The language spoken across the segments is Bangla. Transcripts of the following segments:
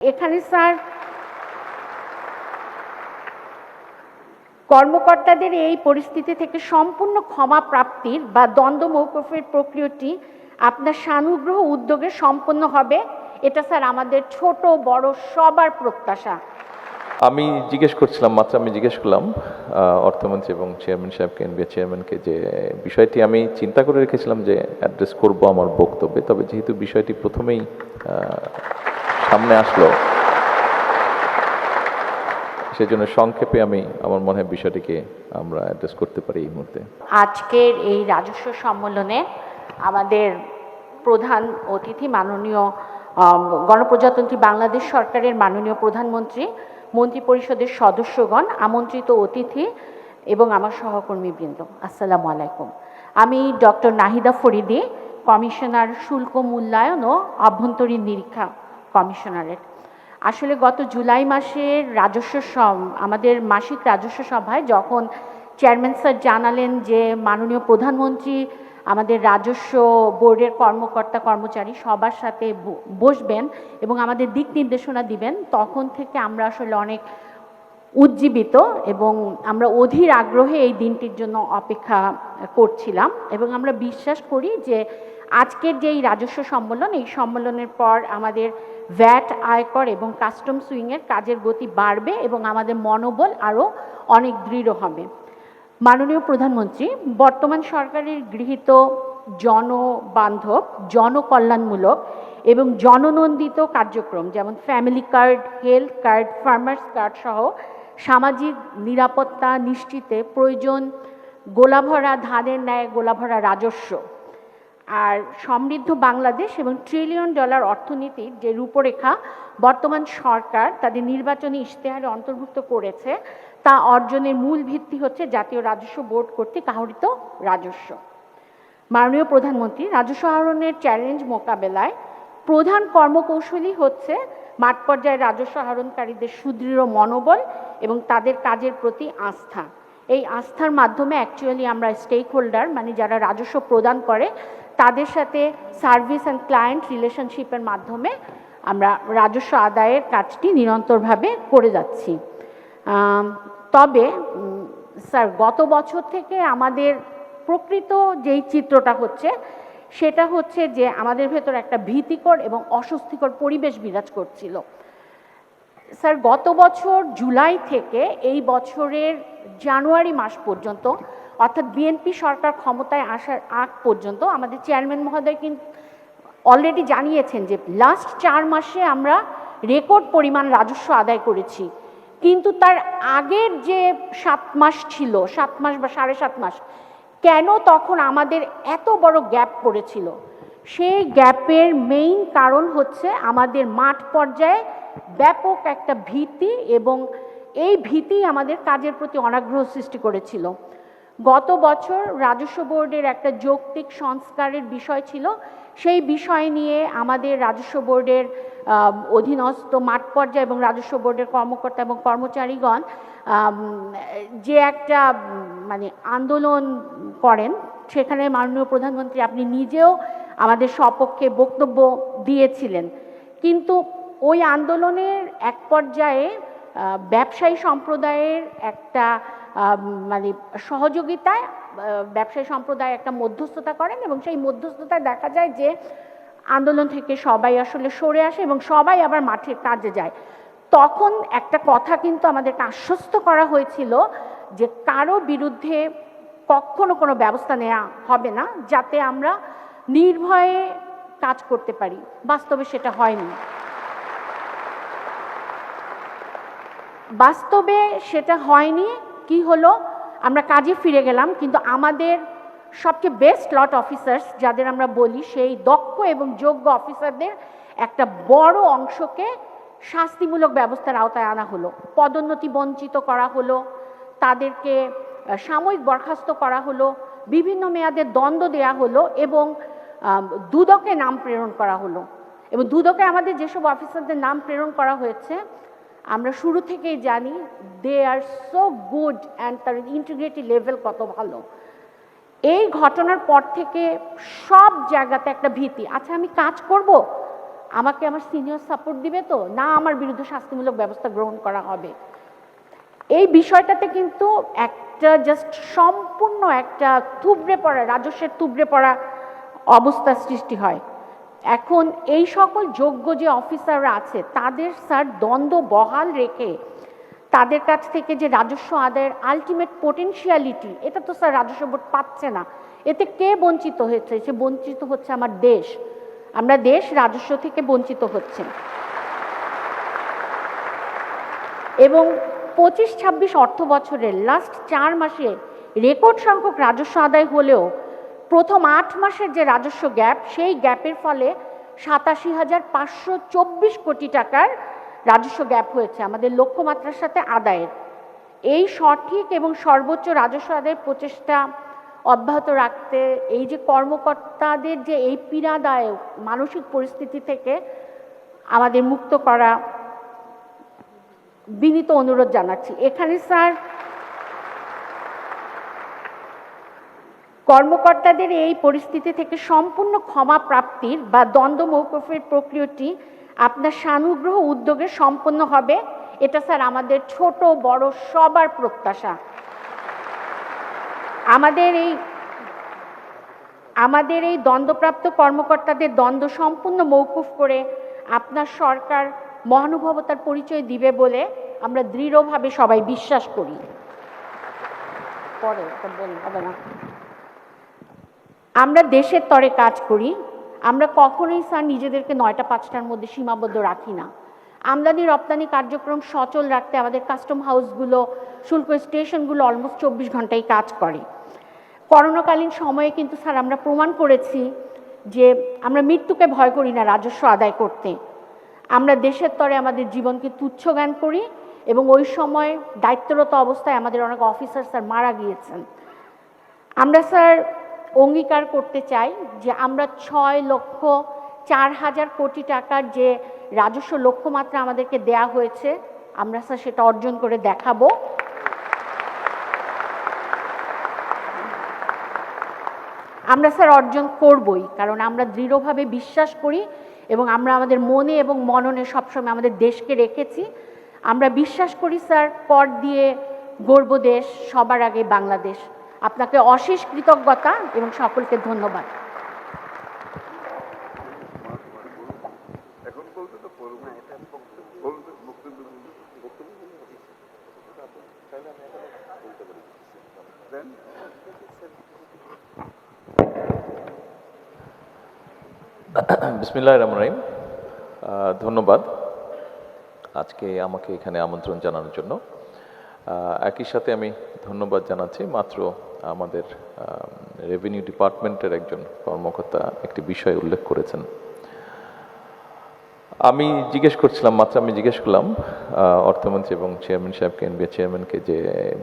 এখানে স্যার কর্মকর্তাদের এই পরিস্থিতি থেকে সম্পূর্ণ ক্ষমা প্রাপ্তির বা দ্বন্দ্ব মৌকুফের প্রক্রিয়াটি আপনার সানুগ্রহ উদ্যোগে সম্পন্ন হবে, এটা স্যার আমাদের ছোট বড় সবার প্রত্যাশা। আমি জিজ্ঞেস করলাম অর্থমন্ত্রী এবং চেয়ারম্যান সাহেবকে, এনবিআর চেয়ারম্যানকে, যে বিষয়টি আমি চিন্তা করে রেখেছিলাম যে অ্যাড্রেস করব আমার বক্তব্যে, তবে যেহেতু বিষয়টি প্রথমেই সামনে আসলো সেজন্য সংক্ষেপে আমার মনে হয় বিষয়টিকে আমরা অ্যাড্রেস করতে পারি এই মুহূর্তে। আজকের এই রাজস্ব সম্মেলনে আমাদের প্রধান অতিথি মাননীয় গণপ্রজাতন্ত্রী বাংলাদেশ সরকারের মাননীয় প্রধানমন্ত্রী, মন্ত্রিপরিষদের সদস্যগণ, আমন্ত্রিত অতিথি এবং আমার সহকর্মীবৃন্দ, আসসালামু আলাইকুম। আমি ডক্টর নাহিদা ফরিদি, কমিশনার শুল্ক মূল্যায়ন ও অভ্যন্তরীণ নিরীক্ষা কমিশনারেট। আসলে গত জুলাই মাসের আমাদের মাসিক রাজস্ব সভায় যখন চেয়ারম্যান স্যার জানালেন যে মাননীয় প্রধানমন্ত্রী আমাদের রাজস্ব বোর্ডের কর্মকর্তা কর্মচারী সবার সাথে বসবেন এবং আমাদের দিক নির্দেশনা দিবেন, তখন থেকে আমরা আসলে অনেক উজ্জীবিত এবং আমরা অধীর আগ্রহে এই দিনটির জন্য অপেক্ষা করছিলাম। এবং আমরা বিশ্বাস করি যে আজকের যে এই রাজস্ব সম্মেলন, এই সম্মেলনের পর আমাদের ভ্যাট, আয়কর এবং কাস্টমস উইংয়ের কাজের গতি বাড়বে এবং আমাদের মনোবল আরও অনেক দৃঢ় হবে। মাননীয় প্রধানমন্ত্রী বর্তমান সরকারের গৃহীত জনবান্ধব, জনকল্যাণমূলক এবং জননন্দিত কার্যক্রম যেমন family card, health card, farmers card সহ সামাজিক নিরাপত্তা নিশ্চিতে প্রয়োজন গোলাভরা ধানের ন্যায় গোলাভরা রাজস্ব আর সমৃদ্ধ বাংলাদেশ এবং $1 ট্রিলিয়ন অর্থনীতির যে রূপরেখা বর্তমান সরকার তাদের নির্বাচনী ইশতেহারে অন্তর্ভুক্ত করেছে, তা অর্জনের মূল ভিত্তি হচ্ছে জাতীয় রাজস্ব বোর্ড কর্তৃক আহরিত রাজস্ব। মাননীয় প্রধানমন্ত্রী রাজস্ব আহরণের চ্যালেঞ্জ মোকাবেলায় প্রধান কর্মকৌশলী হচ্ছে মাঠ পর্যায়ে রাজস্ব আহরণকারীদের সুদৃঢ় মনোবল এবং তাদের কাজের প্রতি আস্থা। এই আস্থার মাধ্যমে অ্যাকচুয়ালি আমরা স্টেক হোল্ডার মানে যারা রাজস্ব প্রদান করে তাদের সাথে সার্ভিস অ্যান্ড ক্লায়েন্ট রিলেশনশিপের মাধ্যমে আমরা রাজস্ব আদায়ের কাজটি নিরন্তরভাবে করে যাচ্ছি। তবে স্যার গত বছর থেকে আমাদের প্রকৃত যেই চিত্রটা হচ্ছে সেটা হচ্ছে যে আমাদের ভেতর একটা ভীতিকর এবং অস্বস্তিকর পরিবেশ বিরাজ করছিল। স্যার গত বছর জুলাই থেকে এই বছরের জানুয়ারি মাস পর্যন্ত, অর্থাৎ বিএনপি সরকার ক্ষমতায় আসার আগ পর্যন্ত আমাদের চেয়ারম্যান মহোদয় কিন্তু অলরেডি জানিয়েছেন যে লাস্ট 4 মাসে আমরা রেকর্ড পরিমাণ রাজস্ব আদায় করেছি। কিন্তু তার আগের যে 7 মাস ছিল, 7 মাস বা 7.5 মাস, কেন তখন আমাদের এত বড় গ্যাপ পড়েছিল? সেই গ্যাপের মেইন কারণ হচ্ছে আমাদের মাঠ পর্যায়ে ব্যাপক একটা ভীতি, এবং এই ভীতি আমাদের কাজের প্রতি অনাগ্রহ সৃষ্টি করেছিল। গত বছর রাজস্ব বোর্ডের একটা যৌক্তিক সংস্কারের বিষয় ছিল, সেই বিষয় নিয়ে আমাদের রাজস্ব বোর্ডের অধীনস্থ মাঠ পর্যায়ে এবং রাজস্ব বোর্ডের কর্মকর্তা এবং কর্মচারীগণ যে একটা মানে আন্দোলন করেন, সেখানে মাননীয় প্রধানমন্ত্রী আপনি নিজেও আমাদের সপক্ষে বক্তব্য দিয়েছিলেন। কিন্তু ওই আন্দোলনের এক পর্যায়ে ব্যবসায়ী সম্প্রদায়ের একটা মানে সহযোগিতায় ব্যবসায়ী সম্প্রদায় একটা মধ্যস্থতা করেন এবং সেই মধ্যস্থতায় দেখা যায় যে আন্দোলন থেকে সবাই আসলে সরে আসে এবং সবাই আবার মাঠের কাজে যায়। তখন একটা কথা কিন্তু আমাদেরকে আশ্বস্ত করা হয়েছিল যে কারো বিরুদ্ধে কখনো কোনো ব্যবস্থা নেওয়া হবে না, যাতে আমরা নির্ভয়ে কাজ করতে পারি। বাস্তবে সেটা হয়নি। কি হলো, আমরা কাজে ফিরে গেলাম, কিন্তু আমাদের সবচেয়ে বেস্ট লট অফিসার্স যাদের আমরা বলি, সেই দক্ষ এবং যোগ্য অফিসারদের একটা বড় অংশকে শাস্তিমূলক ব্যবস্থার আওতায় আনা হলো, পদোন্নতি বঞ্চিত করা হলো, তাদেরকে সাময়িক বরখাস্ত করা হলো, বিভিন্ন মেয়াদের দণ্ড দেয়া হলো এবং দুদকে নাম প্রেরণ করা হলো। এবং দুদকে আমাদের যেসব অফিসারদের নাম প্রেরণ করা হয়েছে আমরা শুরু থেকেই জানি দে আর সো গুড অ্যান্ড তার ইন্টিগ্রিটি লেভেল কত ভালো। এই ঘটনার পর থেকে সব জায়গাতে একটা ভীতি, আচ্ছা আমি কাজ করব, আমাকে আমার সিনিয়র সাপোর্ট দিবে তো, না আমার বিরুদ্ধে শাস্তিমূলক ব্যবস্থা গ্রহণ করা হবে। এই বিষয়টাতে কিন্তু একটা জাস্ট সম্পূর্ণ একটা তুবড়ে পড়া, রাজস্বের তুবড়ে পড়া অবস্থার সৃষ্টি হয়। এখন এই সকল যোগ্য যে অফিসাররা আছে তাদের স্যার দ্বন্দ্ব বহাল রেখে তাদের কাছ থেকে যে রাজস্ব আদায়ের আলটিমেট পোটেনশিয়ালিটি, এটা তো স্যার রাজস্ব বোর্ড পাচ্ছে না। এতে কে বঞ্চিত হয়েছে? সে বঞ্চিত হচ্ছে আমার দেশ। আমরা দেশ রাজস্ব থেকে বঞ্চিত হচ্ছে। এবং 25-26 অর্থ বছরের লাস্ট 4 মাসে রেকর্ড সংখ্যক রাজস্ব আদায় হলেও প্রথম 8 মাসের যে রাজস্ব গ্যাপ, সেই গ্যাপের ফলে 87,524 কোটি টাকার রাজস্ব গ্যাপ হয়েছে আমাদের লক্ষ্যমাত্রার সাথে আদায়ের। এই সঠিক এবং সর্বোচ্চ রাজস্ব আদায়ের প্রচেষ্টা অব্যাহত রাখতে এই যে কর্মকর্তাদের যে এই পীড়াদায়ক মানসিক পরিস্থিতি থেকে আমাদের মুক্ত করা বিনীত অনুরোধ জানাচ্ছি। এখানে স্যার কর্মকর্তাদের এই পরিস্থিতি থেকে সম্পূর্ণ ক্ষমা প্রাপ্তির বা দ্বন্দ্ব মৌকুফের প্রক্রিয়াটি আপনার সানুগ্রহ উদ্যোগে সম্পন্ন হবে, এটা স্যার আমাদের ছোট বড় সবার প্রত্যাশা। আমাদের এই দ্বন্দ্বপ্রাপ্ত কর্মকর্তাদের দ্বন্দ্ব সম্পূর্ণ মৌকুফ করে আপনার সরকার মহানুভবতার পরিচয় দিবে বলে আমরা দৃঢ়ভাবে সবাই বিশ্বাস করি। হবে না, আমরা দেশের তরে কাজ করি। আমরা কখনোই স্যার নিজেদেরকে 9টা 5টার মধ্যে সীমাবদ্ধ রাখি না। আমদানি রপ্তানি কার্যক্রম সচল রাখতে আমাদের কাস্টম হাউসগুলো, শুল্ক স্টেশনগুলো অলমোস্ট 24 ঘন্টায় কাজ করে। করোনাকালীন সময়ে কিন্তু স্যার আমরা প্রমাণ করেছি যে আমরা মৃত্যুকে ভয় করি না রাজস্ব আদায় করতে। আমরা দেশের তরে আমাদের জীবনকে তুচ্ছ জ্ঞান করি এবং ওই সময় দায়িত্বরত অবস্থায় আমাদের অনেক অফিসার স্যার মারা গিয়েছেন। আমরা স্যার অঙ্গীকার করতে চাই যে আমরা 6,04,000 কোটি টাকার যে রাজস্ব লক্ষ্যমাত্রা আমাদেরকে দেয়া হয়েছে, আমরা স্যার সেটা অর্জন করে দেখাবো। আমরা স্যার অর্জন করবই, কারণ আমরা দৃঢ়ভাবে বিশ্বাস করি এবং আমরা আমাদের মনে এবং মননে সবসময় আমাদের দেশকে রেখেছি। আমরা বিশ্বাস করি স্যার, কর দিয়ে গর্ব দেশ, সবার আগে বাংলাদেশ। আপনাকে অশেষ কৃতজ্ঞতা এবং সকলকে ধন্যবাদ। বিসমিল্লাহির রহমানির রহিম। ধন্যবাদ আজকে আমাকে এখানে আমন্ত্রণ জানানোর জন্য। একই সাথে আমি ধন্যবাদ জানাচ্ছি মাত্র আমাদের রেভিনিউ ডিপার্টমেন্টের একজন কর্মকর্তা একটি বিষয় উল্লেখ করেছেন। আমি জিজ্ঞেস করলাম অর্থমন্ত্রী এবং চেয়ারম্যান সাহেবকে, এনবিআর চেয়ারম্যানকে, যে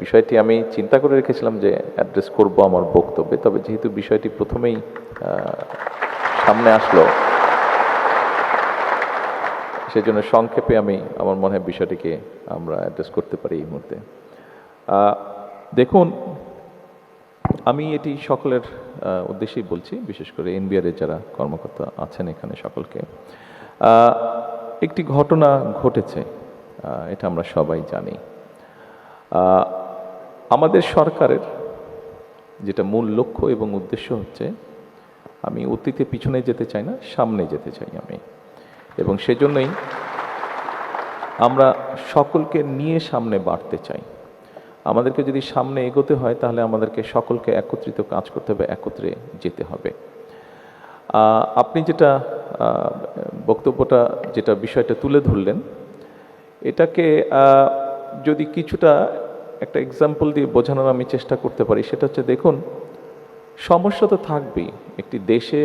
বিষয়টি আমি চিন্তা করে রেখেছিলাম যে অ্যাড্রেস করব আমার বক্তব্যে, তবে যেহেতু বিষয়টি প্রথমেই সামনে আসলো সেজন্য সংক্ষেপে আমার মনে হয় বিষয়টিকে আমরা অ্যাড্রেস করতে পারি এই মুহূর্তে। দেখুন, আমি এটি সকলের উদ্দেশ্যেই বলছি, বিশেষ করে এনবিআর এর যারা কর্মকর্তা আছেন এখানে সকলকে। একটি ঘটনা ঘটেছে, এটা আমরা সবাই জানি। আমাদের সরকারের যেটা মূল লক্ষ্য এবং উদ্দেশ্য হচ্ছে, আমি অতীতে পিছনে যেতে চাই না, সামনে যেতে চাই আমি, এবং সেজন্যই আমরা সকলকে নিয়ে সামনে বাড়তে চাই। আমাদেরকে যদি সামনে এগোতে হয় তাহলে আমাদেরকে সকলকে একত্রিত কাজ করতে হবে, একত্রে যেতে হবে। আপনি যেটা বক্তব্যটা যেটা বিষয়টা তুলে ধরলেন, এটাকে যদি কিছুটা একটা এক্সাম্পল দিয়ে বোঝানোর আমি চেষ্টা করতে পারি, সেটা হচ্ছে, দেখুন, সমস্যা তো থাকবেই। একটি দেশে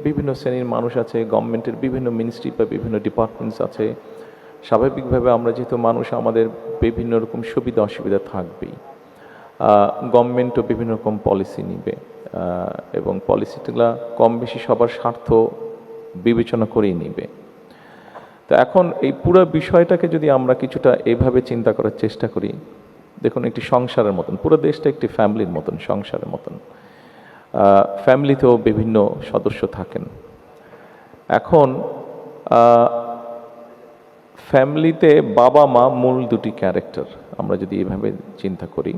বিভিন্ন শ্রেণীর মানুষ আছে, গভর্নমেন্টের বিভিন্ন মিনিস্ট্রি বা বিভিন্ন ডিপার্টমেন্টস আছে। স্বাভাবিকভাবে আমরা যেহেতু মানুষ, আমাদের বিভিন্ন রকম সুবিধা অসুবিধা থাকবেই। গভর্নমেন্টও বিভিন্ন রকম পলিসি নিবে এবং পলিসিগুলা কম বেশি সবার স্বার্থ বিবেচনা করেই নিবে। তো এখন এই পুরো বিষয়টাকে যদি আমরা কিছুটা এইভাবে চিন্তা করার চেষ্টা করি, দেখুন, একটি সংসারের মতন, পুরো দেশটা একটি ফ্যামিলির মতন, সংসারের মতন। ফ্যামিলিতেও বিভিন্ন সদস্য থাকেন। এখন ফ্যামিলিতে বাবা মা মূল দুটি ক্যারেক্টার, আমরা যদি এভাবে চিন্তা করি।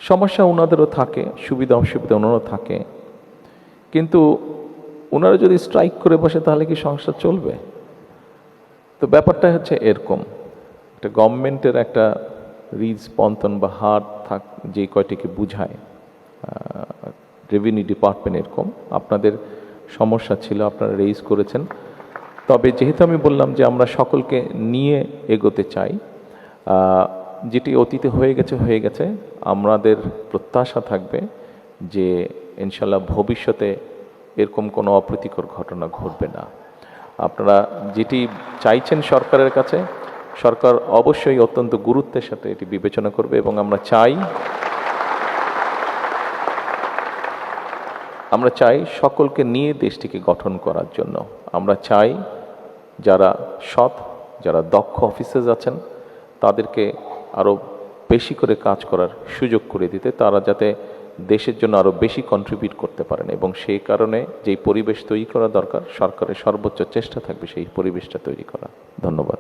সমস্যা ওনাদেরও থাকে, সুবিধা অসুবিধা ওনারও থাকে, কিন্তু ওনারা যদি স্ট্রাইক করে বসে তাহলে কি সংসার চলবে? তো ব্যাপারটা হচ্ছে এরকম, একটা গভর্নমেন্টের একটা রিজ পন্তন বা হার থাক যে কয়টিকে বুঝায়, রেভিনিউ ডিপার্টমেন্ট এরকম আপনাদের সমস্যা ছিল, আপনারা রেইজ করেছেন। তবে যেহেতু আমি বললাম যে আমরা সকলকে নিয়ে এগোতে চাই, যেটি অতীতে হয়ে গেছে, আমাদের প্রত্যাশা থাকবে যে ইনশাল্লাহ ভবিষ্যতে এরকম কোনো অপ্রীতিকর ঘটনা ঘটবে না। আপনারা যেটি চাইছেন সরকারের কাছে, সরকার অবশ্যই অত্যন্ত গুরুত্বের সাথে এটি বিবেচনা করবে, এবং আমরা চাই সকলকে নিয়ে দেশটিকে গঠন করার জন্য। আমরা চাই যারা সৎ, যারা দক্ষ অফিসার্স আছেন তাদেরকে আরও বেশি করে কাজ করার সুযোগ করে দিতে, তারা যাতে দেশের জন্য আরও বেশি কন্ট্রিবিউট করতে পারেন, এবং সেই কারণে যেই পরিবেশ তৈরি করা দরকার সরকারের সর্বোচ্চ চেষ্টা থাকবে সেই পরিবেশটা তৈরি করা। ধন্যবাদ।